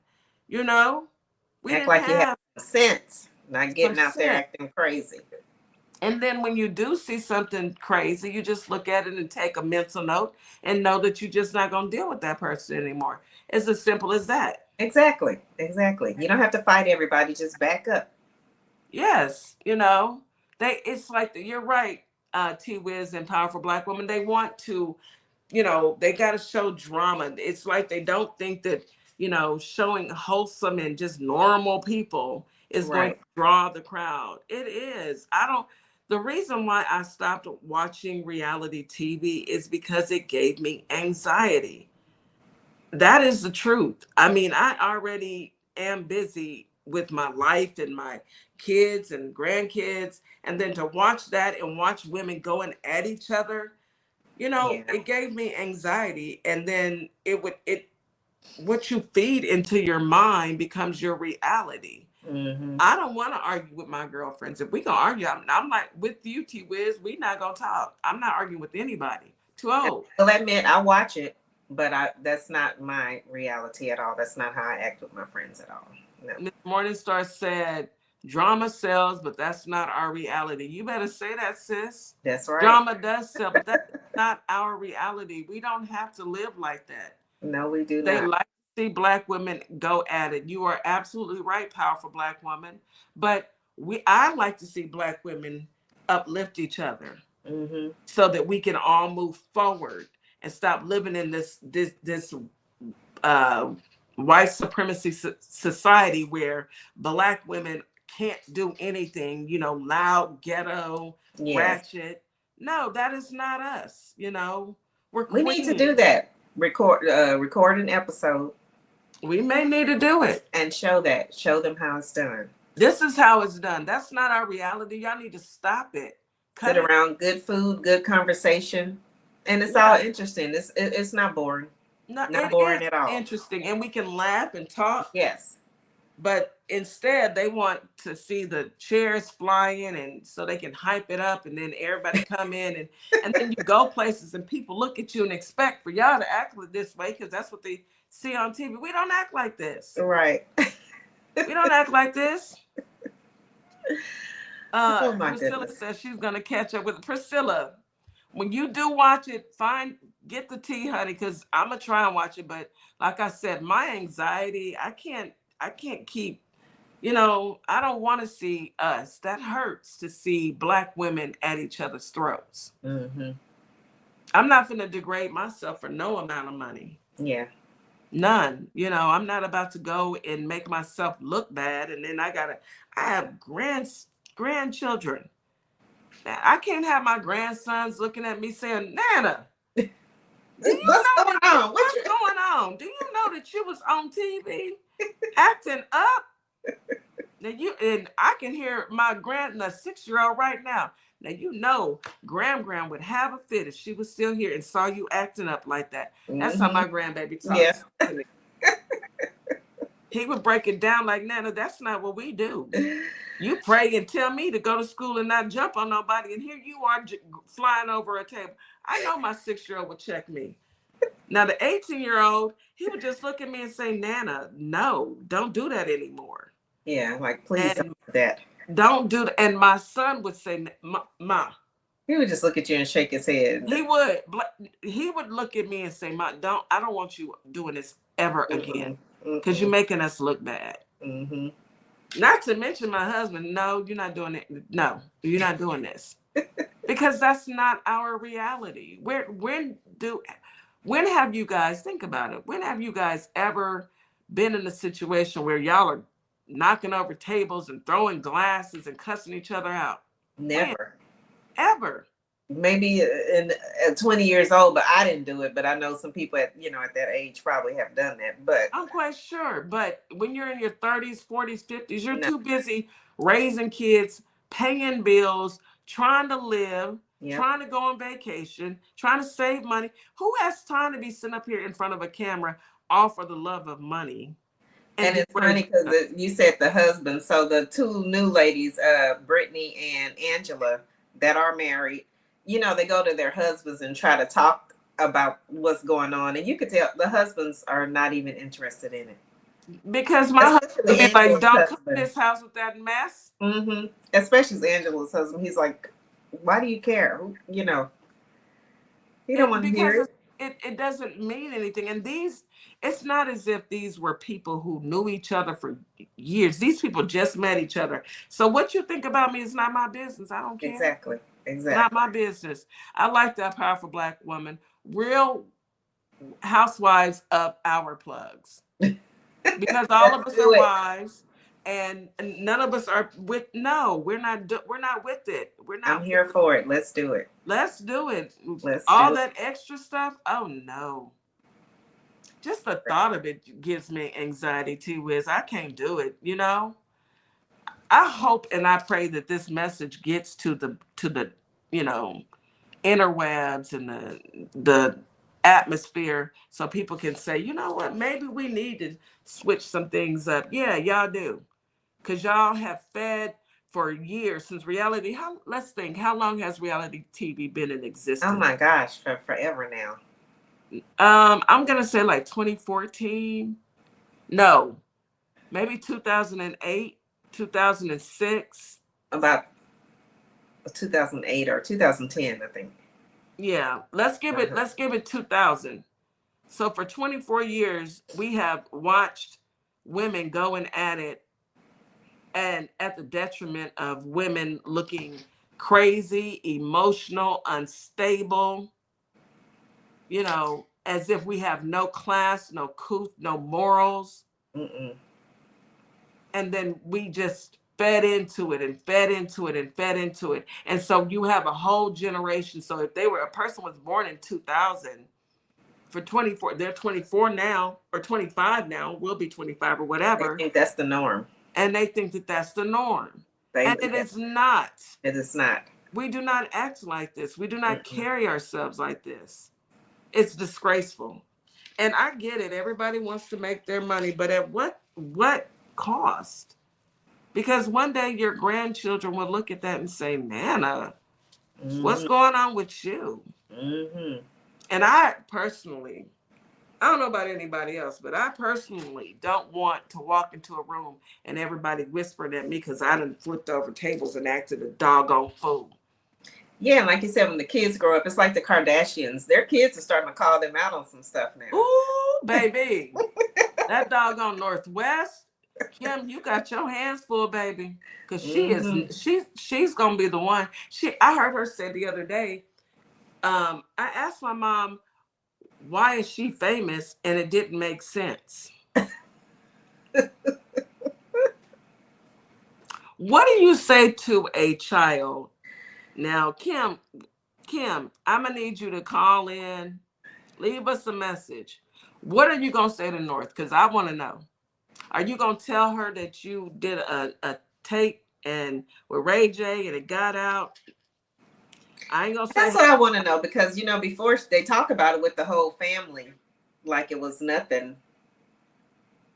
We Act like you have sense, not getting out there acting crazy. And then when you do see something crazy, you just look at it and take a mental note and know that you're just not going to deal with that person anymore. It's as simple as that. Exactly. You don't have to fight everybody. Just back up. Yes. It's like, you're right, T Wiz and Powerful Black Woman. They want to, they got to show drama. It's like they don't think that, showing wholesome and just normal people is going to draw the crowd. It is. The reason why I stopped watching reality TV is because it gave me anxiety. That is the truth. I mean, I already am busy with my life and my kids and grandkids. And then to watch that and watch women going at each other, it gave me anxiety. And then what you feed into your mind becomes your reality. Mm-hmm. I don't want to argue with my girlfriends. If we gonna argue, I'm like, with you, T Wiz, we not gonna talk. I'm not arguing with anybody. Too old. I'll admit I watch it, but that's not my reality at all. That's not how I act with my friends at all. No. Ms. Morningstar said, drama sells, but that's not our reality. You better say that, sis. That's right. Drama does sell, but that's not our reality. We don't have to live like that. No, we do not. They like to see Black women go at it. You are absolutely right, Powerful Black Woman. But I like to see Black women uplift each other, so that we can all move forward and stop living in this white supremacy society where Black women can't do anything, loud, ghetto, ratchet. No, that is not us. We need to do that. Record an episode. We may need to do it and show them how it's done. This is how it's done. That's not our reality. Y'all need to stop it. Sit around, good food, good conversation, and it's all interesting. It's not boring. Not boring at all. Interesting, and we can laugh and talk. Yes. But instead, they want to see the chairs flying, and so they can hype it up, and then everybody come in, and then you go places, and people look at you and expect for y'all to act this way because that's what they see on TV. We don't act like this. Right. We don't act like this. Oh my Priscilla goodness. says she's gonna catch up with Priscilla. When you do watch it, get the tea, honey, because I'm gonna try and watch it. But like I said, my anxiety, I can't keep, I don't want to see us. That hurts to see Black women at each other's throats. Mm-hmm. I'm not gonna degrade myself for no amount of money. Yeah. None. I'm not about to go and make myself look bad. And then I have grandchildren. I can't have my grandsons looking at me saying, Nana, what's going on? What's going on? Do you know that you was on TV acting up? Now and I can hear my 6-year-old right now. Now Gram would have a fit if she was still here and saw you acting up like that. That's how my grandbaby talks to me. He would break it down like, Nana, that's not what we do. You pray and tell me to go to school and not jump on nobody, and here you are flying over a table. I know my 6-year-old would check me. Now the 18-year-old, he would just look at me and say, Nana, no, don't do that anymore. Yeah, like, please And don't do that. don't do that. And my son would say, Ma. He would just look at you and shake his head. He would look at me and say, Ma, I don't want you doing this ever again, because you're making us look bad. Mm-hmm. Not to mention my husband. No, you're not doing it. No, you're not doing this. Because that's not our reality. When have you guys, think about it, when have you guys ever been in a situation where y'all are knocking over tables and throwing glasses and cussing each other out? Never. When? Ever. Maybe at 20 years old, but I didn't do it. But I know some people at that age probably have done that. But I'm quite sure. But when you're in your 30s, 40s, 50s, you're too busy raising kids, paying bills, trying to live, trying to go on vacation, trying to save money. Who has time to be sitting up here in front of a camera all for the love of money? And it's funny because you said the husband. So the two new ladies, Brittany and Angela, that are married, they go to their husbands and try to talk about what's going on. And you could tell the husbands are not even interested in it. Because my husband would be like, don't come to this house with that mess. Mm-hmm. Especially Angela's husband. He's like, why do you care? He don't want to hear it. It doesn't mean anything. And it's not as if these were people who knew each other for years. These people just met each other. So what you think about me is not my business. I don't care. Exactly. Not my business. I like that powerful Black woman. Real housewives of our plugs. Because all of us are wives, and none of us are with. No, we're not with it. We're not. I'm here for it. Let's do it. Let's do it. All that extra stuff. Oh no. Just the thought of it gives me anxiety too. Wiz, I can't do it. I hope and I pray that this message gets to the interwebs and the atmosphere, so people can say, you know what, maybe we need to switch some things up. Yeah, y'all do, because y'all have fed for years since reality. Let's think, how long has reality TV been in existence? Oh my gosh, for forever now. I'm gonna say like 2014. No, maybe 2008, 2006. About 2008 or 2010, I think. Yeah, let's give it 2000. So for 24 years, we have watched women going at it, and at the detriment of women looking crazy, emotional, unstable, as if we have no class, no couth, no morals. Mm-mm. And then we just fed into it and fed into it and fed into it. And so you have a whole generation. So if a person was born in 2000, for 24, they're 24 now, or 25 now, will be 25 or whatever. They think that's the norm. And they think that that's the norm. And it is not. It is not. We do not act like this. We do not carry ourselves like this. It's disgraceful. And I get it. Everybody wants to make their money, but at what cost? Because one day your grandchildren will look at that and say, Nana, what's going on with you? Mm-hmm. And I personally, I don't know about anybody else, but I personally don't want to walk into a room and everybody whispering at me because I done flipped over tables and acted a doggone fool. Yeah, and like you said, when the kids grow up, it's like the Kardashians. Their kids are starting to call them out on some stuff now. Ooh, baby. That doggone Northwest, Kim, you got your hands full, baby. Because she's gonna be the one. I heard her say the other day, I asked my mom, why is she famous? And it didn't make sense. What do you say to a child? Now, Kim, I'm gonna need you to call in, leave us a message. What are you gonna say to North? Because I want to know. Are you gonna tell her that you did a tape and with Ray J and it got out? I ain't gonna say. That's what I want to know, because before they talk about it with the whole family, like it was nothing.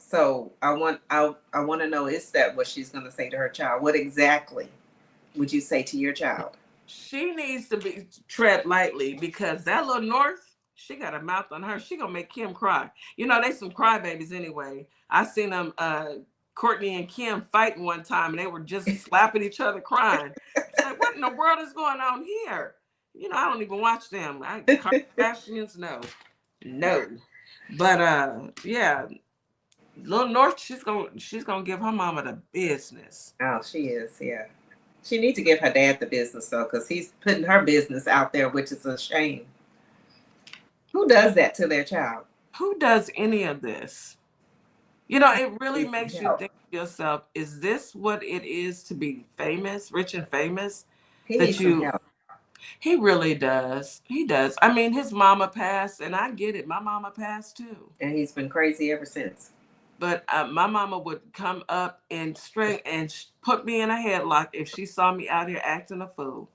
So I want to know, is that what she's going to say to her child? What exactly would you say to your child? She needs to be tread lightly because that little North, she got a mouth on her. She gonna make Kim cry. You know, they some crybabies anyway. I seen them Courtney and Kim fighting one time and they were just slapping each other crying. It's like, what in the world is going on here? You know, I don't even watch them. Kardashians, no. But yeah, little North, she's gonna give her mama the business. Oh, she is, yeah. She needs to give her dad the business though, because he's putting her business out there, which is a shame. Who does that to their child? Who does any of this? You know, it really Needs some makes you help. think to yourself, is this what it is to be famous, rich and famous? He That needs some help. he really does. He does. I mean, his mama passed, and I get it. My mama passed too. And he's been crazy ever since. But my mama would come up and put me in a headlock if she saw me out here acting a fool.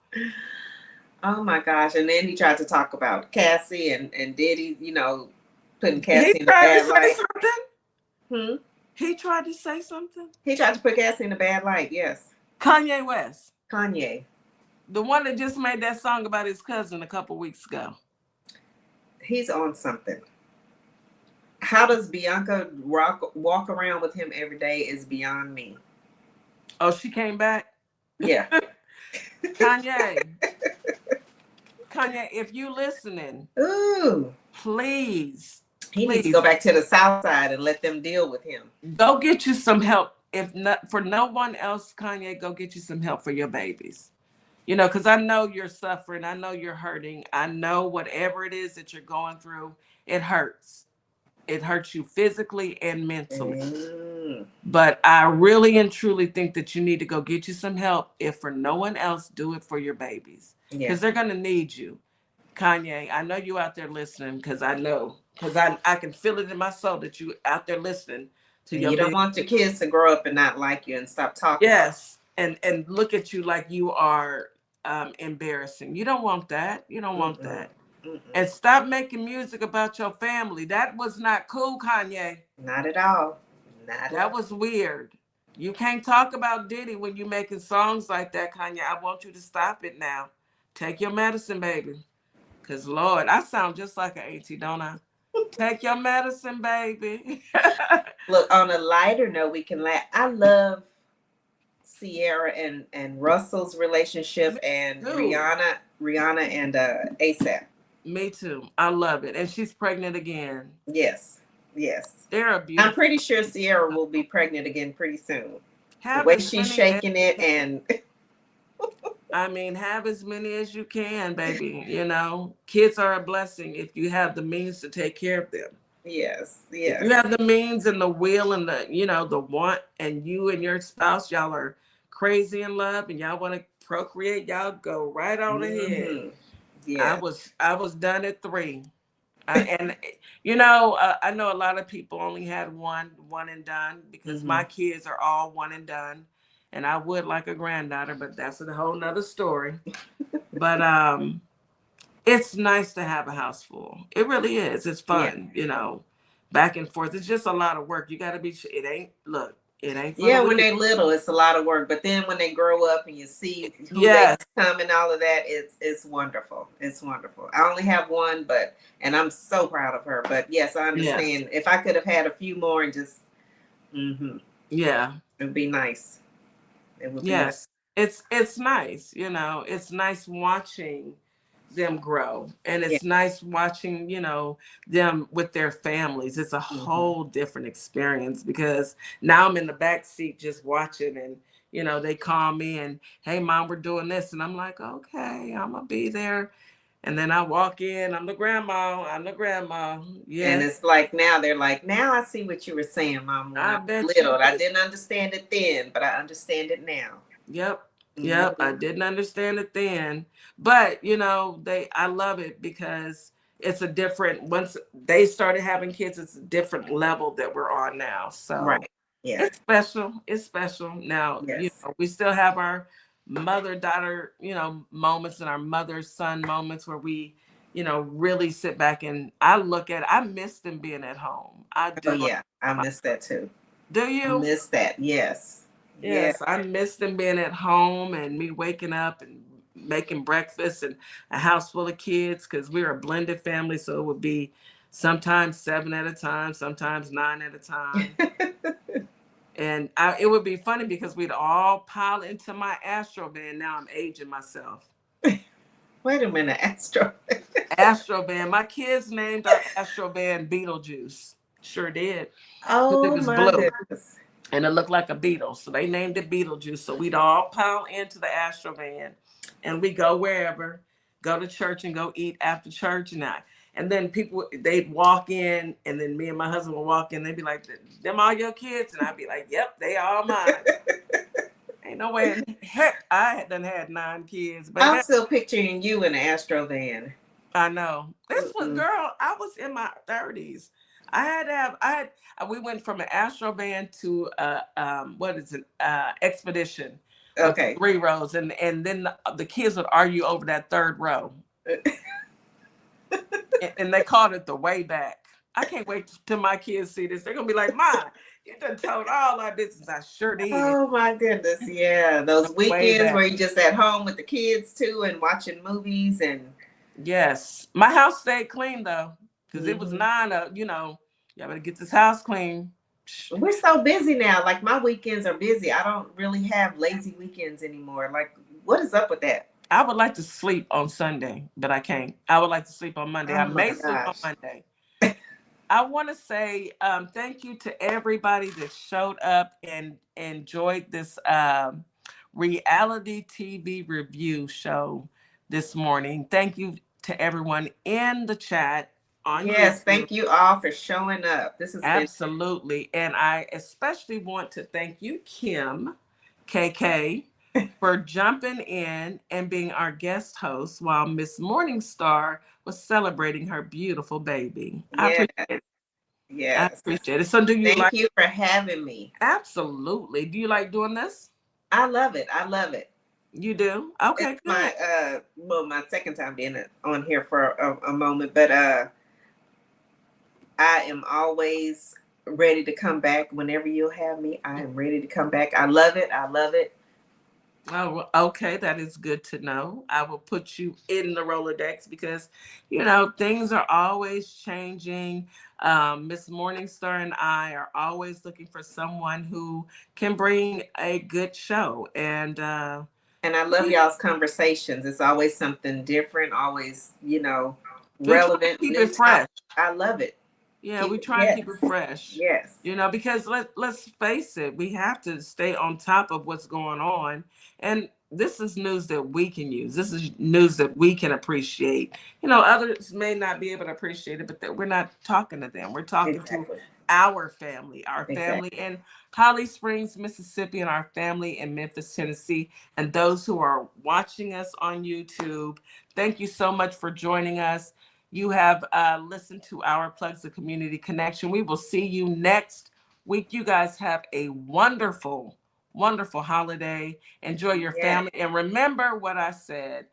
Oh my gosh. And then he tried to talk about Cassie and Diddy, you know, putting Cassie in the bad light. He tried to say something? He tried to put Cassie in a bad light, yes. Kanye West. Kanye. The one that just made that song about his cousin a couple weeks ago. He's on something. How does Bianca walk around with him every day is beyond me. Oh, she came back? Yeah. Kanye, if you listening, Ooh, please. He needs to go back to the South Side and let them deal with him. Go get you some help. If not for no one else, Kanye, go get you some help for your babies. You know, because I know you're suffering. I know you're hurting. I know whatever it is that you're going through, it hurts. It hurts you physically and mentally. But I really and truly think that you need to go get you some help. If for no one else, do it for your babies. Because they're going to need you. Kanye, I know you out there listening because I know. Because I can feel it in my soul that you out there listening to your You don't want your kids to grow up and not like you and stop talking. Yes. And look at you like you are embarrassing. You don't want that. You don't want that. And stop making music about your family. That was not cool, Kanye. Not at all. That was weird. You can't talk about Diddy when you're making songs like that, Kanye. I want you to stop it now. Take your medicine, baby. Because, Lord, I sound just like an auntie, don't I? Take your medicine, baby. Look, on a lighter note, we can laugh. I love Sierra and Russell's relationship and Rihanna and ASAP. Me too. I love it. And she's pregnant again. Yes. They're a beautiful. I'm pretty sure Sierra will be pregnant again pretty soon. The way she's shaking it, and I mean, have as many as you can, baby. You know, kids are a blessing if you have the means to take care of them. Yes. If you have the means and the will and the, you know, the want, and you and your spouse, y'all are crazy in love and y'all want to procreate, y'all go right on ahead. Yeah. I was done at 3. And you know, I know a lot of people only had one and done because my kids are all one and done. And I would like a granddaughter, but that's a whole nother story. But it's nice to have a house full. It really is. It's fun, you know, back and forth. It's just a lot of work. You got to be, it ain't fun. Yeah, when they're little, it's a lot of work. But then when they grow up and you see who they become and all of that, it's wonderful. It's wonderful. I only have one, and I'm so proud of her. But yes, I understand. Yes. If I could have had a few more and just, it would be nice. It would be nice. It's nice. You know, it's nice watching them grow, and it's nice watching, you know, them with their families. It's a whole different experience because now I'm in the back seat just watching, and you know, they call me and, hey mom, we're doing this, and I'm like, okay, I'm gonna be there. And then I walk in, I'm the grandma. Yeah. And it's like now they're like, now I see what you were saying, mom, when I was little. I didn't understand it then, but I understand it now. Yep. I didn't understand it then, but you know, I love it because it's a different, once they started having kids, it's a different level that we're on now. So it's special. Now, you know, we still have our mother-daughter, you know, moments and our mother-son moments where we, really sit back and I miss them being at home. I Oh do. yeah, I miss that too. Do I you? miss that. Yes. Yeah. Yes, I miss them being at home and me waking up and making breakfast and a house full of kids because we're a blended family. So it would be sometimes 7 at a time, sometimes 9 at a time. And it would be funny because we'd all pile into my Astro van. Now I'm aging myself. Wait a minute, Astro. Astro van. My kids named our Astro van Beetlejuice. Sure did. Because it Oh was my blue. goodness. And it looked like a beetle. So they named it Beetlejuice. So we'd all pile into the Astro van and we go wherever, go to church and go eat after church. And then people, they'd walk in and then me and my husband would walk in. They'd be like, them all your kids? And I'd be like, yep, they all mine. Ain't no way. Heck, I done had 9 kids. But I'm still picturing you in the Astro van. I know. This was, girl, I was in my 30s. We went from an Astro van to Expedition. Okay. 3 rows. And then the kids would argue over that 3rd row. and they called it the way back. I can't wait till my kids see this. They're going to be like, Mom, you done told all our business. I sure did. Oh my goodness. Yeah. Those weekends where you just at home with the kids too and watching movies and. Yes. My house stayed clean though. Because it was 9 y'all better get this house clean. We're so busy now. Like my weekends are busy. I don't really have lazy weekends anymore. Like, what is up with that? I would like to sleep on Sunday, but I can't. I would like to sleep on Monday. I may sleep on Monday. I want to say thank you to everybody that showed up and enjoyed this reality TV review show this morning. Thank you to everyone in the chat. Yes, thank you all for showing up. This is absolutely. And I especially want to thank you, Kim, KK, for jumping in and being our guest host while Miss Morningstar was celebrating her beautiful baby. I appreciate it. Yes. I appreciate it. So thank you for having me. Absolutely. Do you like doing this? I love it. I love it. You do? Okay. It's my second time being on here for a moment, but I am always ready to come back whenever you'll have me. I am ready to come back. I love it. I love it. Oh, okay. That is good to know. I will put you in the Rolodex because, things are always changing. Miss Morningstar and I are always looking for someone who can bring a good show. And I love y'all's conversations. It's always something different, always, relevant. Keep it fresh. I love it. Yeah, we try and keep it fresh. Yes. Because let's face it, we have to stay on top of what's going on. And this is news that we can use. This is news that we can appreciate. Others may not be able to appreciate it, but we're not talking to them. We're talking to our family in Holly Springs, Mississippi, and our family in Memphis, Tennessee, and those who are watching us on YouTube. Thank you so much for joining us. You have listened to Our Plugs, the Community Connection. We will see you next week. You guys have a wonderful, wonderful holiday. Enjoy your family. And remember what I said.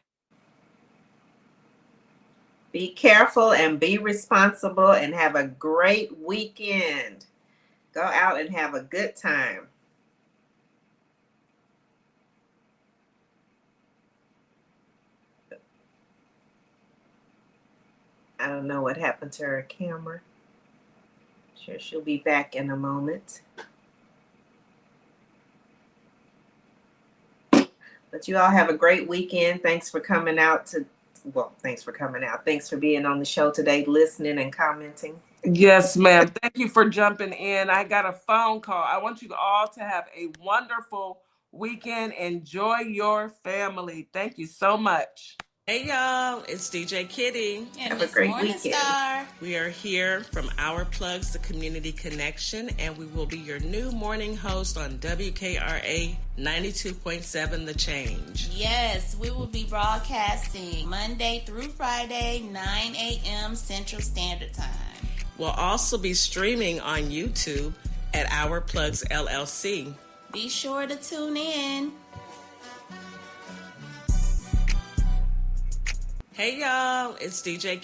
Be careful and be responsible and have a great weekend. Go out and have a good time. I don't know what happened to her camera. Sure, she'll be back in a moment. But you all have a great weekend. Thanks for coming out. Thanks for being on the show today, listening and commenting. Yes, ma'am. Thank you for jumping in. I got a phone call. I want you all to have a wonderful weekend. Enjoy your family. Thank you so much. Hey y'all, it's DJ Kitty. And have a great weekend. We are here from Our Plugs, the Community Connection, and we will be your new morning host on WKRA 92.7 The Change. Yes, we will be broadcasting Monday through Friday, 9 a.m. Central Standard Time. We'll also be streaming on YouTube at Our Plugs LLC. Be sure to tune in. Hey y'all, it's DJ